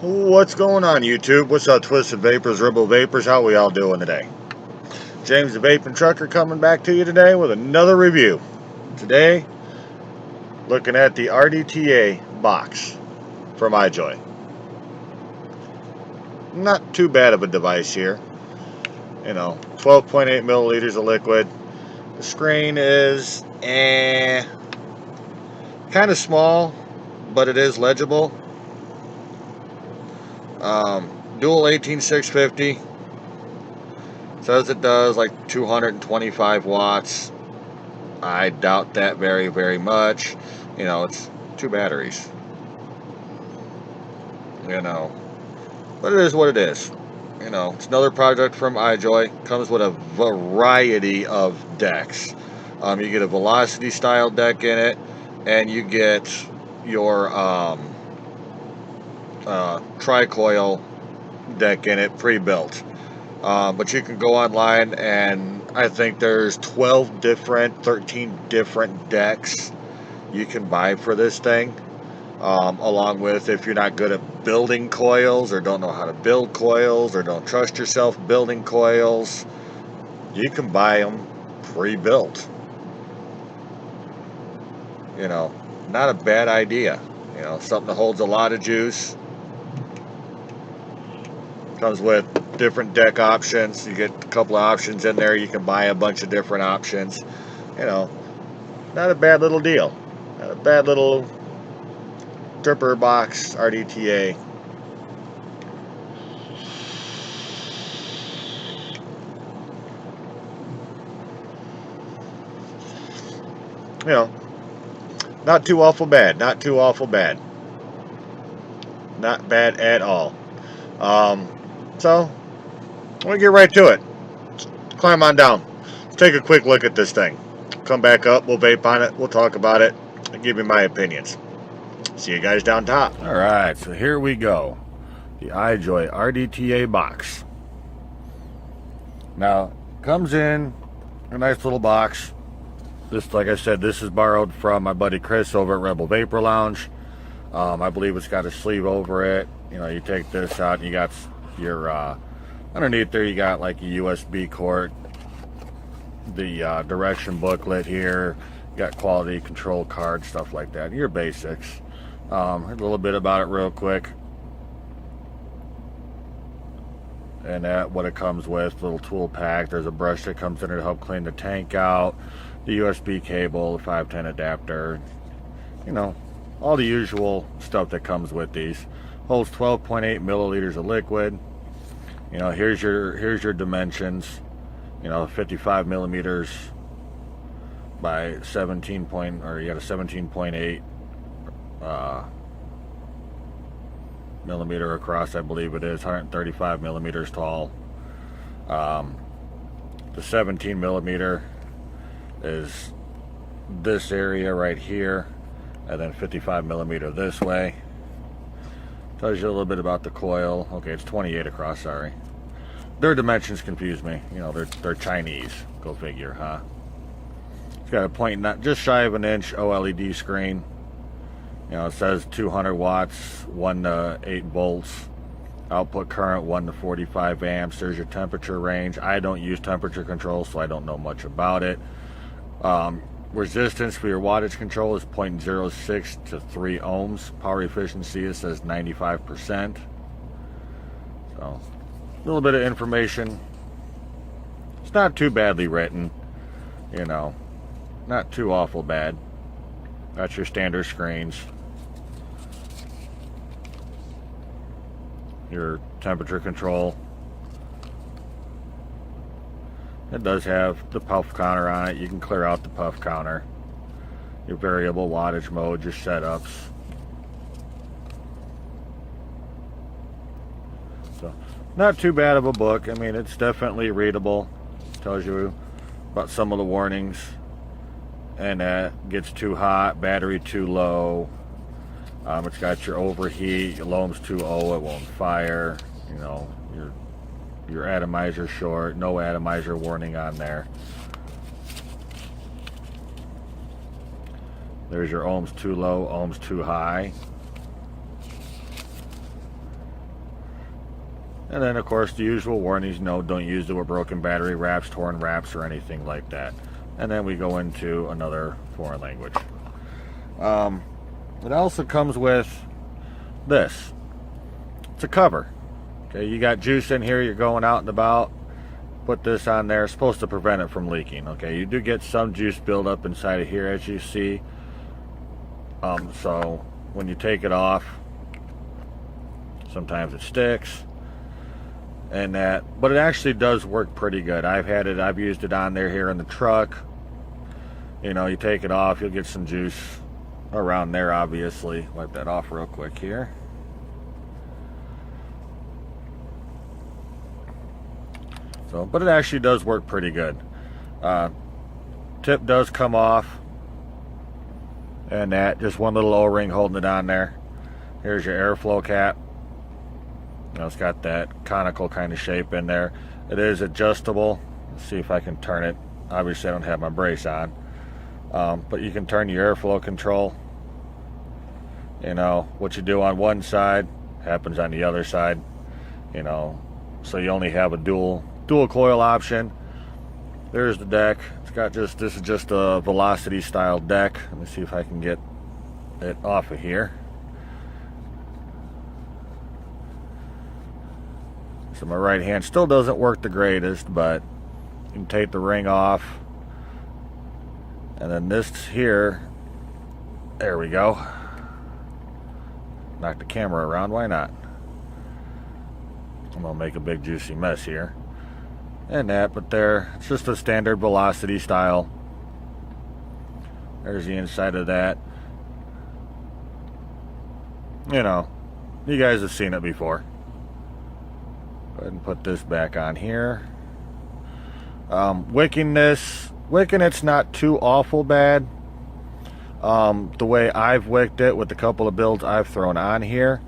What's going on, YouTube? What's up, Twisted Vapors, Rebel Vapors? How we all doing today? James the Vaping Trucker coming back to you today with another review. Today, looking at the rdta box from Ijoy. Not too bad of a device here. 12.8 milliliters of liquid. The screen is kind of small, but it is legible. Dual 18650. Says it does like 225 watts. I doubt that very, very much. It's 2 batteries. But it is what it is. It's another project from Ijoy. Comes with a variety of decks. You get a velocity style deck in it, and you get your tri-coil deck in it pre-built. But you can go online, and I think there's 13 different decks you can buy for this thing. Along with, if you're not good at building coils, or don't know how to build coils, or don't trust yourself building coils, you can buy them pre-built. Not a bad idea. Something that holds a lot of juice. Comes with different deck options. You get a couple of options in there. You can buy a bunch of different options. Not a bad little deal. Not a bad little dripper box rdta. Not too awful bad. Not too awful bad. Not bad at all. So I'm gonna get right to it. Climb on down. Let's take a quick look at this thing. Come back up. We'll vape on it. We'll talk about it. I'll give you my opinions. See you guys down top. All right, so here we go. The Ijoy rdta box. Now, comes in a nice little box. This, like I said, this is borrowed from my buddy Chris over at Rebel Vapor Lounge. I believe it's got a sleeve over it. You take this out, and you got your underneath there. You got like a USB cord, the direction booklet here. You got quality control card, stuff like that. Your basics. A little bit about it real quick, and that what it comes with. Little tool pack. There's a brush that comes in there to help clean the tank out. The USB cable, the 510 adapter. All the usual stuff that comes with these. Holds 12.8 milliliters of liquid. Here's your dimensions. 55 millimeters by 17.8 millimeter across, I believe it is. 135 millimeters tall. The 17 millimeter is this area right here, and then 55 millimeter this way. Tells you a little bit about the coil. Okay, it's 28 across, sorry. Their dimensions confuse me. They're Chinese. Go figure, huh? It's got a point, not just shy of an inch OLED screen. It says 200 watts, 1 to 8 volts. Output current 1 to 45 amps. There's your temperature range. I don't use temperature control, so I don't know much about it. Resistance for your wattage control is 0.06 to 3 ohms. Power efficiency, it says 95%. So, a little bit of information. It's not too badly written. Not too awful bad. That's your standard screens. Your temperature control. It does have the puff counter on it. You can clear out the puff counter. Your variable wattage mode, your setups. So, not too bad of a book. I mean, it's definitely readable. Tells you about some of the warnings. And that gets too hot, battery too low. It's got your overheat, your Lohm's too low, it won't fire. Your atomizer short, no atomizer warning on there. There's your ohms too low, ohms too high. And then of course the usual warnings, no, don't use it with broken battery wraps, torn wraps, or anything like that. And then we go into another foreign language. It also comes with this. It's a cover. Okay, you got juice in here, you're going out and about, put this on there. It's supposed to prevent it from leaking. Okay, you do get some juice buildup inside of here, as you see. So when you take it off, sometimes it sticks and that, but it actually does work pretty good. I've used it on there here in the truck. You know, you take it off, you'll get some juice around there, obviously. Wipe that off real quick here. So, but it actually does work pretty good. Tip does come off, and that, just one little O-ring holding it on there. Here's your airflow cap. You know, it's got that conical kind of shape in there. It is adjustable. Let's see if I can turn it. Obviously I don't have my brace on, but you can turn your airflow control. You know, what you do on one side happens on the other side. You know, so you only have a dual coil option. There's the deck. It's got this is just a velocity style deck. Let me see if I can get it off of here. So my right hand still doesn't work the greatest, but you can take the ring off. And then this here, there we go. Knock the camera around, why not? I'm gonna make a big juicy mess here. And that, but there, it's just a standard velocity style. There's the inside of that. You know, you guys have seen it before. Go ahead and put this back on here. Wicking it's not too awful bad. The way I've wicked it with a couple of builds I've thrown on here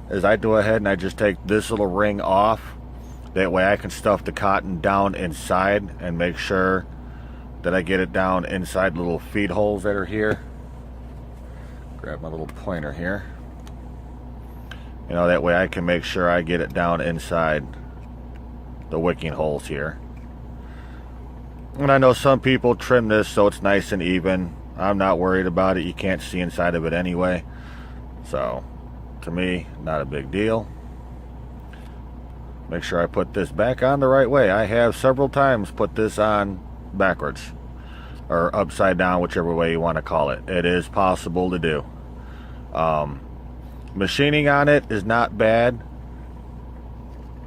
is I go ahead and I just take this little ring off. That way I can stuff the cotton down inside and make sure that I get it down inside the little feed holes that are here. Grab my little pointer here. You know, that way I can make sure I get it down inside the wicking holes here. And I know some people trim this so it's nice and even. I'm not worried about it. You can't see inside of it anyway. So, to me, not a big deal. Make sure I put this back on the right way. I have several times put this on backwards. Or upside down, whichever way you want to call it. It is possible to do. Machining on it is not bad.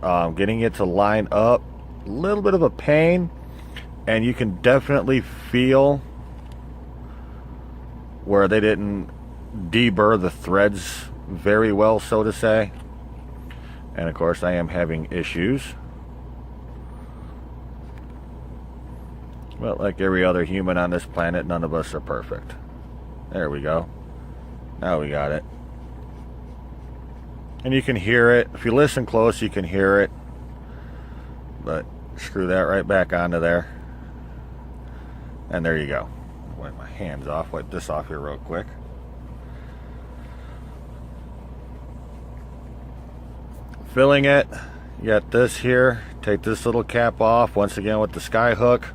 Getting it to line up, a little bit of a pain. And you can definitely feel where they didn't deburr the threads very well, so to say. And of course I am having issues. But like every other human on this planet, none of us are perfect. There we go. Now we got it. And you can hear it. If you listen close, you can hear it. But screw that right back onto there. And there you go. Wipe my hands off. Wipe this off here real quick. Filling it. You got this here. Take this little cap off. Once again with the sky hook.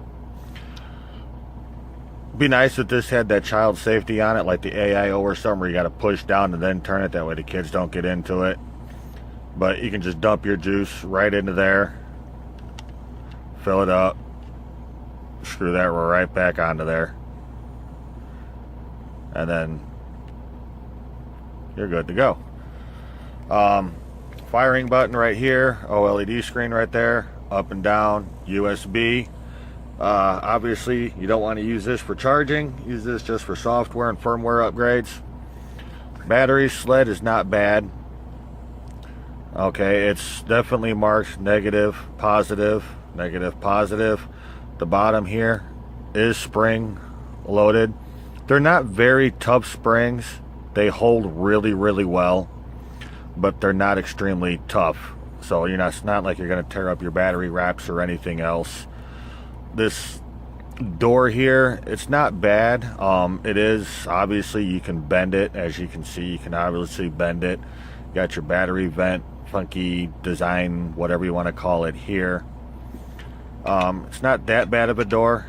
Be nice if this had that child safety on it, like the AIO or something, where you got to push down and then turn it. That way the kids don't get into it. But you can just dump your juice right into there. Fill it up. Screw that right back onto there. And then you're good to go. Firing button right here. OLED screen right there. Up and down. USB. Obviously, you don't want to use this for charging. Use this just for software and firmware upgrades. Battery sled is not bad. Okay, it's definitely marked negative, positive, negative, positive. The bottom here is spring loaded. They're not very tough springs. They hold really, really well, but they're not extremely tough. So it's not like you're going to tear up your battery wraps or anything else. This door here, it's not bad. It is, obviously, you can bend it. As you can see, you can obviously bend it. You got your battery vent funky design, whatever you want to call it here. It's not that bad of a door.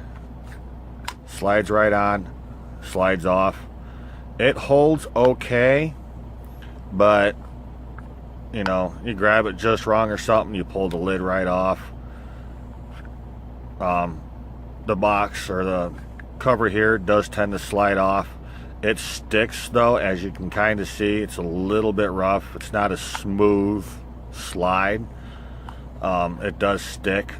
Slides right on, slides off. It holds okay, but you know, you grab it just wrong or something, you pull the lid right off. The box or the cover here does tend to slide off. It sticks though, as you can kind of see. It's a little bit rough. It's not a smooth slide. It does stick.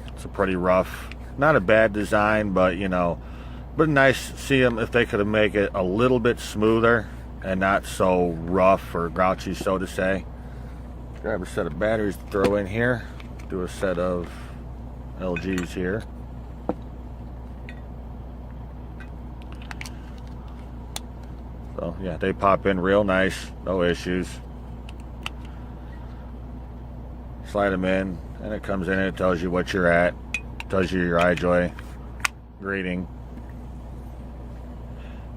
It's a pretty rough, not a bad design, but you know, but nice to see them if they could have made it a little bit smoother and not so rough or grouchy, so to say. Grab a set of batteries to throw in here. Do a set of LGs here. So yeah, they pop in real nice, no issues. Slide them in, and it comes in and it tells you what you're at. Tells you your Ijoy rating.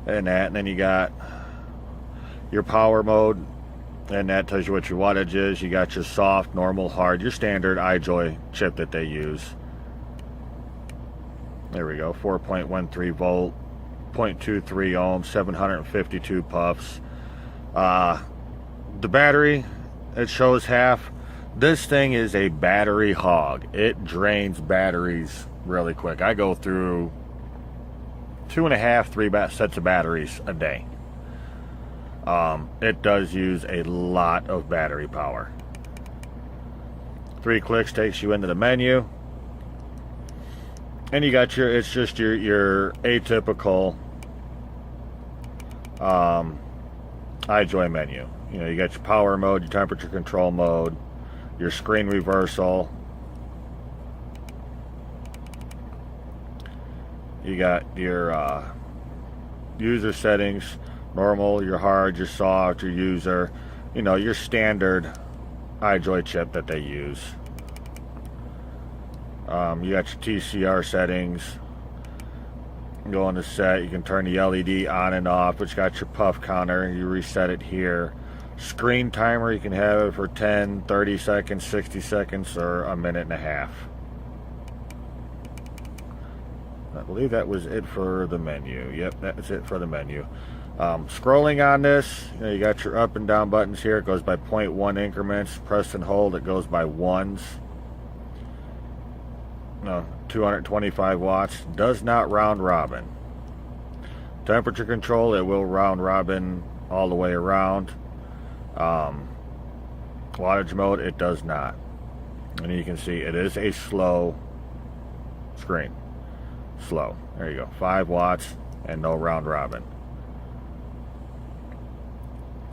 And that, and then you got your power mode, and that tells you what your wattage is. You got your soft, normal, hard, your standard Ijoy chip that they use. There we go, 4.13 volt, 0.23 ohms, 752 puffs. The battery, it shows half. This thing is a battery hog. It drains batteries really quick. I go through 2.5, 3 sets of batteries a day. It does use a lot of battery power. 3 clicks takes you into the menu. And you got your, it's just your atypical Ijoy menu. You know, you got your power mode, your temperature control mode, your screen reversal. You got your user settings, normal, your hard, your soft, your user. You know, your standard Ijoy chip that they use. You got your TCR settings. Go on to set. You can turn the LED on and off, which got your puff counter. You reset it here. Screen timer, you can have it for 10, 30 seconds, 60 seconds, or a minute and a half. I believe that was it for the menu. Yep, that's it for the menu. Scrolling on this, you know, you got your up and down buttons here. It goes by 0.1 increments. Press and hold, it goes by ones. No, 225 watts. Does not round robin. Temperature control, it will round robin all the way around. Wattage mode, it does not. And you can see it is a slow screen. Slow. There you go. 5 watts and no round robin.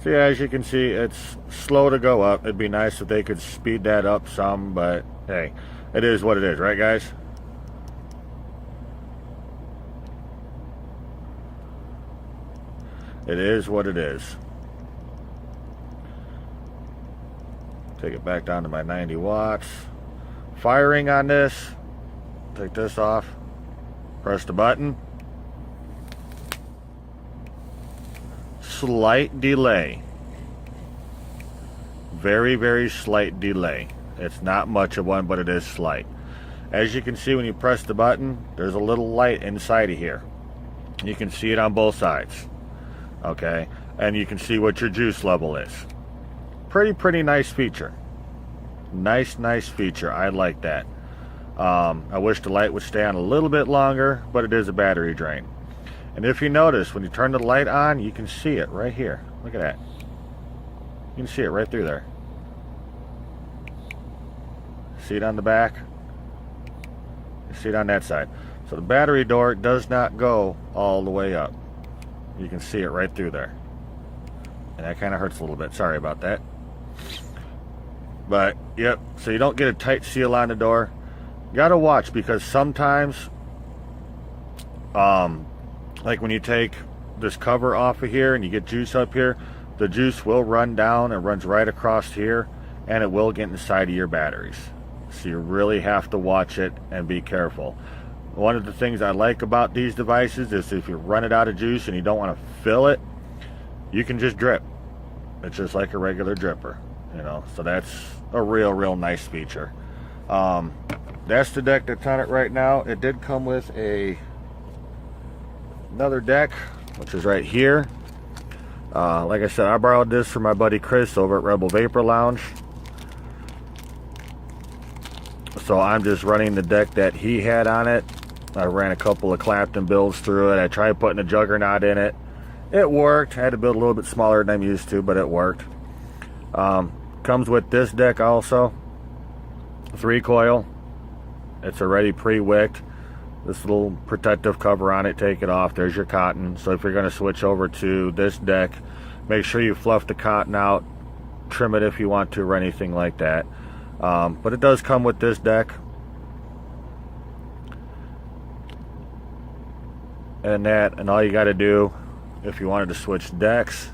So yeah, as you can see, it's slow to go up. It'd be nice if they could speed that up some, but hey, it is what it is, right guys? It is what it is. Take it back down to my 90 watts. Firing on this. Take this off. Press the button. Slight delay. Very, very slight delay. It's not much of one, but it is slight. As you can see when you press the button, there's a little light inside of here. You can see it on both sides. Okay? And you can see what your juice level is. Pretty nice feature. Nice feature. I like that. I wish the light would stay on a little bit longer, but it is a battery drain. And if you notice, when you turn the light on, you can see it right here. Look at that. You can see it right through there. See it on the back? You see it on that side. So the battery door does not go all the way up. You can see it right through there. And that kind of hurts a little bit. Sorry about that. But, yep. So you don't get a tight seal on the door. You gotta watch, because sometimes, like when you take this cover off of here and you get juice up here, the juice will run down and runs right across here, and it will get inside of your batteries. So you really have to watch it and be careful. One of the things I like about these devices is if you run it out of juice and you don't want to fill it, you can just drip. It's just like a regular dripper. you know, so that's a real nice feature. That's the deck that's on it right now. It did come with another deck, which is right here. Like I said, I borrowed this from my buddy Chris over at Rebel Vapor Lounge. So I'm just running the deck that he had on it. I ran a couple of Clapton builds through it. I tried putting a Juggernaut in it. It worked. I had to build a little bit smaller than I'm used to, but it worked. Comes with this deck also. 3-coil. It's already pre-wicked. This little protective cover on it, take it off. There's your cotton. So if you're going to switch over to this deck, make sure you fluff the cotton out. Trim it if you want to or anything like that. But it does come with this deck. And all you got to do, if you wanted to switch decks,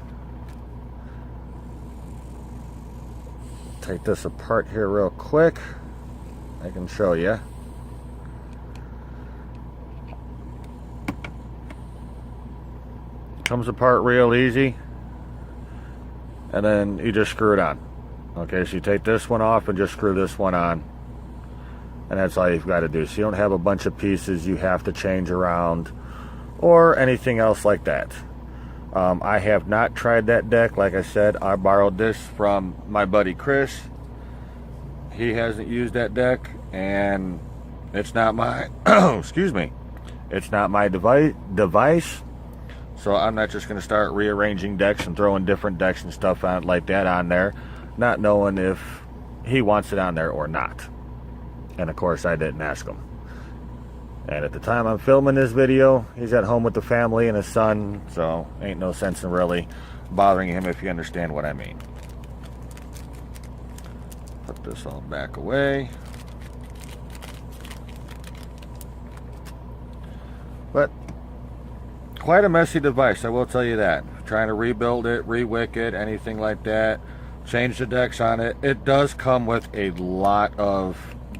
take this apart here real quick. I can show you. Comes apart real easy, and then you just screw it on. Okay, so you take this one off and just screw this one on, and that's all you've got to do. So you don't have a bunch of pieces you have to change around or anything else like that. I have not tried that deck. Like I said, I borrowed this from my buddy Chris. He hasn't used that deck, and it's not my excuse me, it's not my device. So I'm not just going to start rearranging decks and throwing different decks and stuff on like that on there, not knowing if he wants it on there or not. And of course I didn't ask him. And at the time I'm filming this video, he's at home with the family and his son, so ain't no sense in really bothering him, if you understand what I mean. Put this all back away. But quite a messy device, I will tell you that. Trying to rebuild it, re-wick it, anything like that, change the decks on it. It does come with a lot of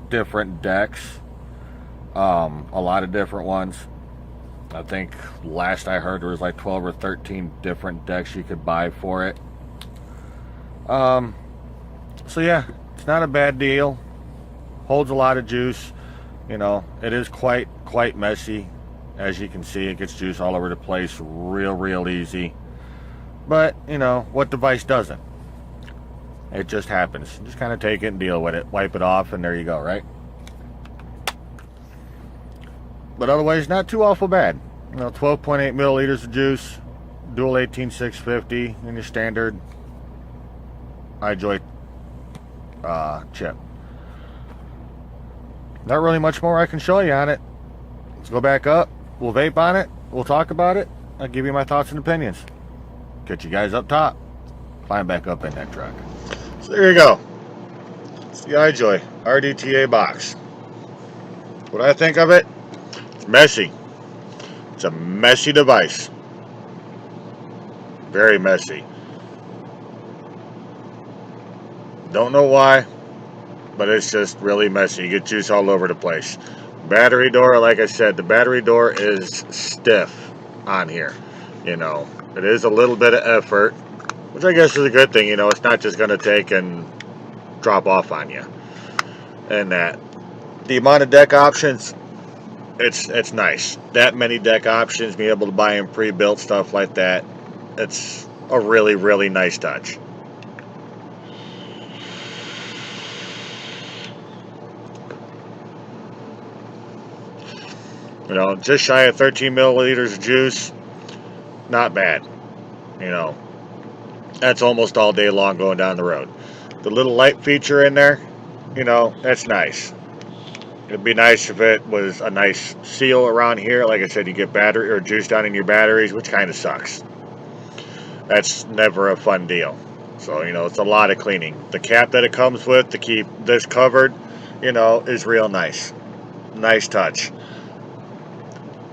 different decks. A lot of different ones. I think last I heard there was like 12 or 13 different decks you could buy for it. So yeah, it's not a bad deal. Holds a lot of juice. You know, it is quite messy. As you can see, it gets juice all over the place real easy. But, you know, what device doesn't? It just happens. Just kind of take it and deal with it. Wipe it off and there you go, right? But otherwise, not too awful bad. You know, 12.8 milliliters of juice, dual 18650 in your standard Ijoy chip. Not really much more I can show you on it. Let's go back up. We'll vape on it. We'll talk about it. I'll give you my thoughts and opinions. Catch you guys up top. Climb back up in that truck. So there you go. It's the Ijoy rdta box. What I think of it? It's messy. It's a messy device. Very messy. Don't know why, but it's just really messy. You get juice all over the place. Battery door, like I said, the battery door is stiff on here. You know, it is a little bit of effort, which I guess is a good thing. You know, it's not just going to take and drop off on you. And that the amount of deck options, it's nice. That many deck options, being able to buy in pre-built stuff like that, it's a really nice touch. You know, just shy of 13 milliliters of juice, not bad. You know, that's almost all day long going down the road. The little light feature in there, you know, that's nice. It'd be nice if it was a nice seal around here. Like I said, you get battery or juice down in your batteries, which kind of sucks. That's never a fun deal. So, you know, it's a lot of cleaning. The cap that it comes with to keep this covered, you know, is real nice. Nice touch.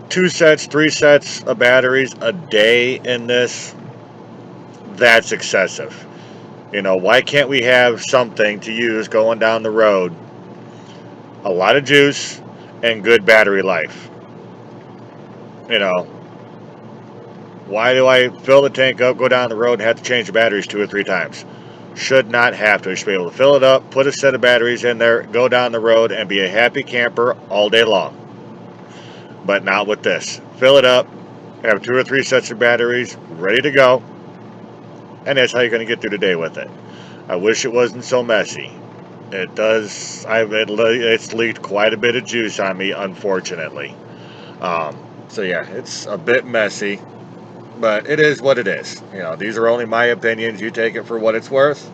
2 sets, 3 sets of batteries a day in this, that's excessive. You know, why can't we have something to use going down the road? A lot of juice and good battery life. You know, why do I fill the tank up, go down the road, and have to change the batteries 2 or 3 times? Should not have to. You should be able to fill it up, put a set of batteries in there, go down the road, and be a happy camper all day long. But not with this. Fill it up, have 2 or 3 sets of batteries ready to go, and that's how you're going to get through the day with it. I wish it wasn't so messy. It does. It's leaked quite a bit of juice on me, unfortunately. So yeah, it's a bit messy, but it is what it is. You know, these are only my opinions. You take it for what it's worth.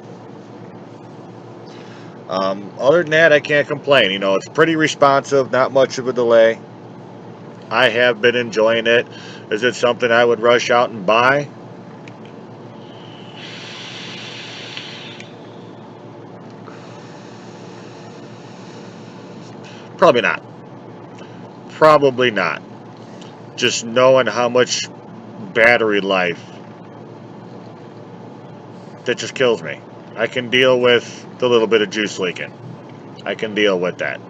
Other than that, I can't complain. You know, it's pretty responsive, not much of a delay. I have been enjoying it. Is it something I would rush out and buy? Probably not. Probably not. Just knowing how much battery life, that just kills me. I can deal with the little bit of juice leaking. I can deal with that.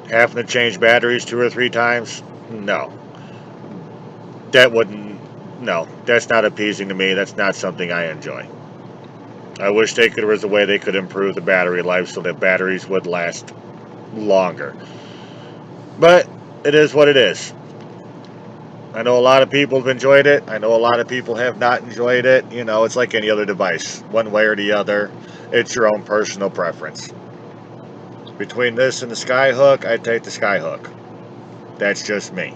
Having to change batteries 2 or 3 times? No. That wouldn't, no, that's not appeasing to me. That's not something I enjoy. I wish there was a way they could improve the battery life so that batteries would last longer. But it is what it is. I know a lot of people have enjoyed it. I know a lot of people have not enjoyed it. You know, it's like any other device. One way or the other, it's your own personal preference. Between this and the Skyhook, I'd take the Skyhook. That's just me.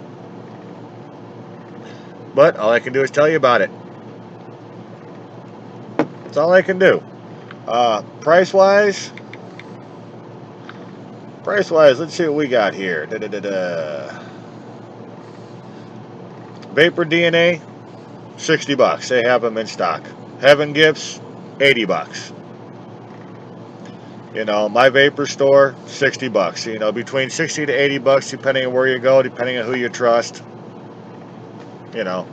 But all I can do is tell you about it. That's all I can do. Price-wise, let's see what we got here. Vapor DNA, $60. They have them in stock. Heaven Gifts, $80. You know, my vapor store, $60. You know, between $60 to $80, depending on where you go, depending on who you trust. You know,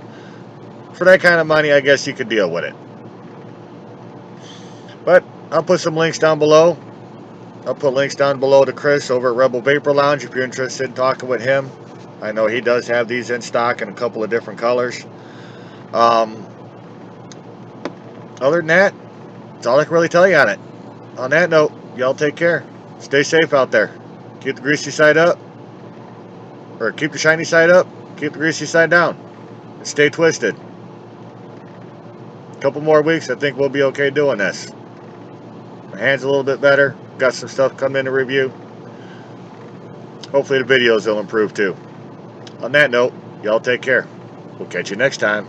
for that kind of money, I guess you could deal with it. But I'll put some links down below. I'll put links down below to Chris over at Rebel Vapor Lounge if you're interested in talking with him. I know he does have these in stock in a couple of different colors. Other than that, that's all I can really tell you on it. On that note, y'all take care. Stay safe out there. Keep the greasy side up. Or keep the shiny side up. Keep the greasy side down. And stay twisted. A couple more weeks, I think we'll be okay doing this. My hand's a little bit better. Got some stuff coming in to review. Hopefully the videos will improve too. On that note, y'all take care. We'll catch you next time.